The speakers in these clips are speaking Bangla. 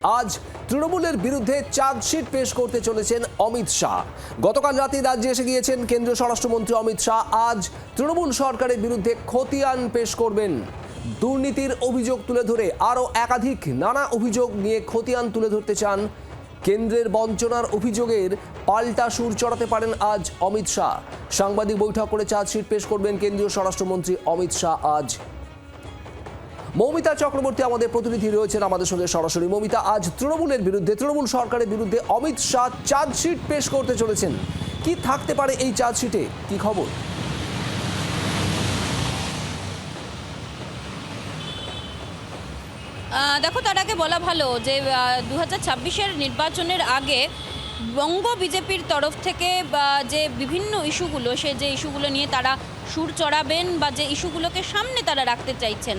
আজ তৃণমূলের বিরুদ্ধে চার্জশিট পেশ করতে চলেছেন অমিত শাহ। গতকাল রাতে রাজ্যে এসে গিয়েছেন কেন্দ্রীয় স্বরাষ্ট্রমন্ত্রী অমিত শাহ। আজ তৃণমূল সরকারের বিরুদ্ধে খতিয়ান পেশ করবেন। দুর্নীতির অভিযোগ তুলে ধরে আরও একাধিক নানা অভিযোগ নিয়ে খতিয়ান তুলে ধরতে চান। কেন্দ্রের বঞ্চনার অভিযোগের পাল্টা সুর চড়াতে পারেন আজ অমিত শাহ। সাংবাদিক বৈঠক করে চার্জশিট পেশ করবেন কেন্দ্রীয় স্বরাষ্ট্রমন্ত্রী অমিত শাহ আজ। মৌমিতা চক্রবর্তী আমাদের প্রতিনিধি রয়েছেন আমাদের সঙ্গে সরাসরি। মৌমিতা, আজ তৃণমূলের বিরুদ্ধে, তৃণমূল সরকারের বিরুদ্ধে অমিত শাহ চার্জশিট পেশ করতে চলেছেন। কি থাকতে পারে এই চার্জশিটে, কি খবর? দেখো, তার আগে বলা ভালো যে 2026-এর নির্বাচনের আগে বঙ্গ বিজেপির তরফ থেকে যে বিভিন্ন ইস্যুগুলো, যে ইস্যুগুলো নিয়ে তারা সুর চড়াবেন বা যে ইস্যুগুলোকে সামনে তারা রাখতে চাইছেন,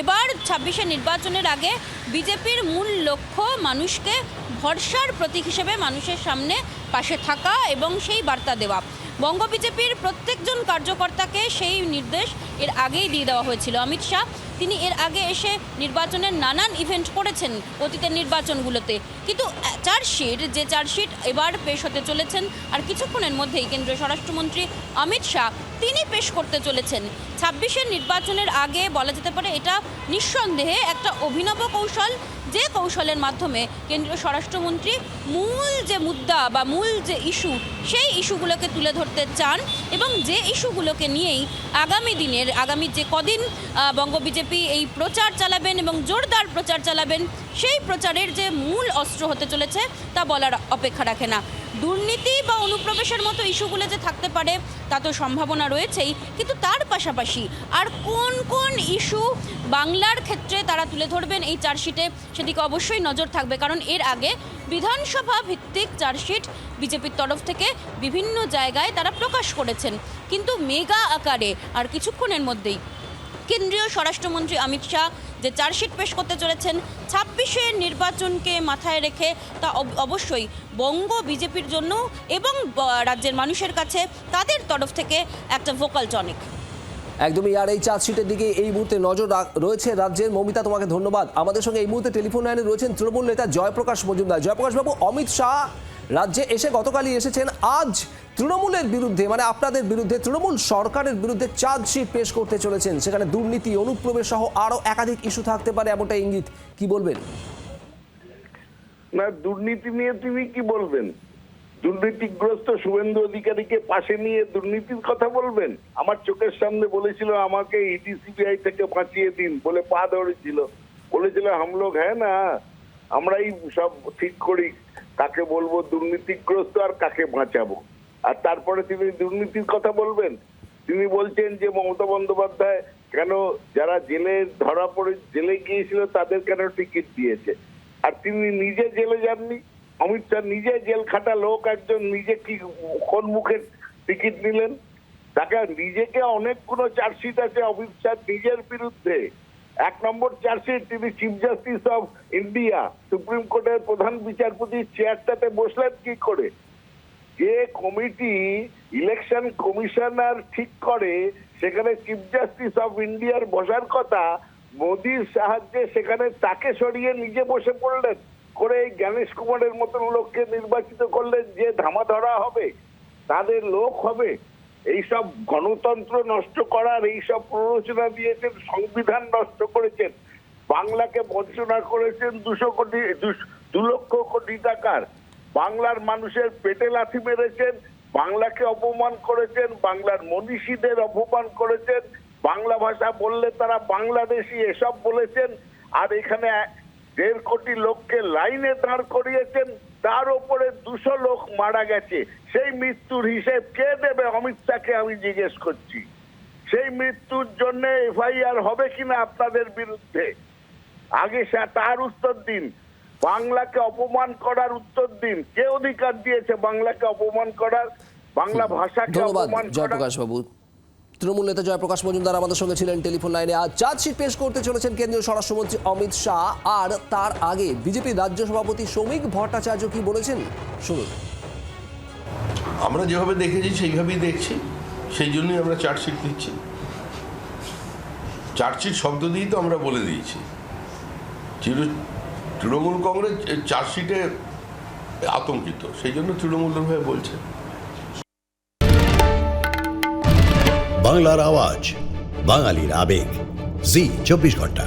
এবার 26-এর নির্বাচনের আগে বিজেপির মূল লক্ষ্য মানুষকে ভরসার প্রতীক হিসেবে মানুষের সামনে পাশে থাকা এবং সেই বার্তা দেওয়া। বঙ্গ বিজেপির প্রত্যেকজন কার্যকর্তাকে সেই নির্দেশ এর আগেই দিয়ে দেওয়া হয়েছিল। অমিত শাহ তিনি এর আগে এসে নির্বাচনের নানান ইভেন্ট করেছেন অতীতের নির্বাচনগুলোতে, কিন্তু চার্জশিট এবার পেশ হতে চলেছেন। আর কিছুক্ষণের মধ্যেই কেন্দ্রীয় স্বরাষ্ট্রমন্ত্রী অমিত শাহ তিনি পেশ করতে চলেছেন। 26-এর নির্বাচনের আগে বলা যেতে পারে এটা নিঃসন্দেহে একটা অভিনব কৌশল, যে কৌশলের মাধ্যমে কেন্দ্রীয় স্বরাষ্ট্রমন্ত্রী মূল যে মুদ্দা বা মূল যে ইস্যু, সেই ইস্যুগুলোকে তুলে ধরতে চান এবং যে ইস্যুগুলোকে নিয়েই আগামী যে কদিন বঙ্গ বিজেপি এই প্রচার চালাবেন এবং জোরদার প্রচার চালাবেন, সেই প্রচারের যে মূল অস্ত্র হতে চলেছে তা বলার অপেক্ষা রাখে না। দুর্নীতি বা অনুপ্রবেশের মতো ইস্যুগুলো যে থাকতে পারে তা তো সম্ভাবনা রয়েছেই, কিন্তু তার পাশাপাশি আর কোন কোন ইস্যু বাংলার ক্ষেত্রে তারা তুলে ধরবেন এই চার্জশিটে, সেদিকে অবশ্যই নজর থাকবে। কারণ এর আগে বিধানসভা ভিত্তিক চার্জশিট বিজেপির তরফ থেকে বিভিন্ন জায়গায় তারা প্রকাশ করেছেন, কিন্তু মেগা আকারে আর কিছুক্ষণের মধ্যেই কেন্দ্রীয় স্বরাষ্ট্রমন্ত্রী অমিত শাহ যে চার্জশিট পেশ করতে চলেছেন 26-এর নির্বাচনকে মাথায় রেখে, তা অবশ্যই বঙ্গ বিজেপির জন্য এবং রাজ্যের মানুষের কাছে তাদের তরফ থেকে একটা ভোকাল টনিক। একদমই। আর এই চার্জশিটের দিকে এই মুহূর্তে নজর রয়েছে রাজ্যের। মৌমিতা, তোমাকে ধন্যবাদ। আমাদের সঙ্গে এই মুহূর্তে টেলিফোন লাইনে রয়েছেন তৃণমূল নেতা জয়প্রকাশ মজুমদার। জয়প্রকাশ বাবু, অমিত শাহ রাজ্যে এসে গতকালই এসেছেন। আজ তৃণমূলের বিরুদ্ধে, মানে আপনাদের বিরুদ্ধে, তৃণমূল সরকারের বিরুদ্ধে চার্জশিট পেশ করতে চলেছেন। সেখানে দুর্নীতি, অনুপ্রবেশ সহ আরো একাধিক ইস্যু থাকতে পারে এমনটা ইঙ্গিত। কি বলবেন? না, দুর্নীতি নিয়ে তুমি কি বলবেন? দুর্নীতিগ্রস্ত শুভেন্দু অধিকারীকে পাশে নিয়ে দুর্নীতির কথা বলবেন? আমার চোখের সামনে বলেছিল আমাকে ইডি সিবিআই থেকে বাঁচিয়ে দিন বলে পা ধরেছিল, বলেছিল হামলোক হ্যাঁ না, আমরাই সব ঠিক করি কাকে বলবো দুর্নীতিগ্রস্ত আর কাকে বাঁচাবো। আর তারপরে তিনি দুর্নীতির কথা বলবেন? তিনি বলছেন যে মমতা বন্দ্যোপাধ্যায় কেন যারা জেলে ধরা পড়ে জেলে গিয়েছিল তাদের কেন টিকিট দিয়েছে, আর তিনি নিজে জেলে যাননি। অমিত শাহ নিজে জেল খাটা লোক একজন, নিজে কি কোন মুখে টিকিট নিলেন? তাকে নিজেকে অনেকগুলো চার্জশিট আছে অমিত শাহ নিজের বিরুদ্ধে। 1 নম্বর চার্জশিট, তিনি chief justice of India, supreme কোর্টের প্রধান বিচারপতির চেয়ারটাতে বসলেন কি করে? যে কমিটি ইলেকশন কমিশনার ঠিক করে সেখানে চিফ জাস্টিস অফ ইন্ডিয়ার বসার কথা, মোদির সাহায্যে সেখানে তাকে সরিয়ে নিজে বসে পড়লেন, করে এই জ্ঞানেশ কুমারের মতন লোককে নির্বাচিত করলেন যে ধামা ধরা হবে, তাদের লোক হবে। এইসব গণতন্ত্র নষ্ট করার এইসব প্ররোচনা দিয়েছেন, সংবিধান নষ্ট করেছেন, বাংলাকে বঞ্চনা করেছেন 2 লক্ষ কোটি টাকার, বাংলার মানুষের পেটে লাথি মেরেছেন, বাংলাকে অপমান করেছেন, বাংলার মনীষীদের অপমান করেছেন, বাংলা ভাষা বললে তারা বাংলাদেশি এসব বলেছেন। আর এখানে 1.5 কোটি লোককে লাইনে দাঁড় করিয়েছেন, তার উপরে 200 লোক মারা গেছে। সেই মৃত্যুর হিসেব কে দেবে? অমিত শাহকে আমি জিজ্ঞেস করছি। সেই মৃত্যুর জন্য এফআইআর হবে কিনা আপনাদের বিরুদ্ধে? আগে তার উত্তর দিন। বাংলাকে অপমান করার উত্তর দিন। কে অধিকার দিয়েছে বাংলাকে অপমান করার, বাংলা ভাষাকে অপমান করার? জয়প্রকাশ বাবু, তৃণমূল নেতা জয়প্রকাশ মজুমদার আমাদের সঙ্গে ছিলেন টেলিফোন লাইনে। আজ চার্জশিট পেশ করতে চলেছেন কেন্দ্রীয় স্বরাষ্ট্রমন্ত্রী অমিত শাহ। আর তার আগে বিজেপি রাজ্য সভাপতি শ্রমিক ভট্টাচার্য কি বলেছেন শুনুন। আমরা যেভাবে দেখেছি সেইভাবেই দেখছি, সেই জন্যই আমরা চার্জশিট দিচ্ছি। চার্জশিট শব্দ দিয়েই তো আমরা বলে দিয়েছি তৃণমূল কংগ্রেস চার্জশিটে আতঙ্কিত, সেই জন্য তৃণমূলের হয়ে বলছে। বাংলার আওয়াজ, বাঙালির আবেগ, জি 24 ঘন্টা।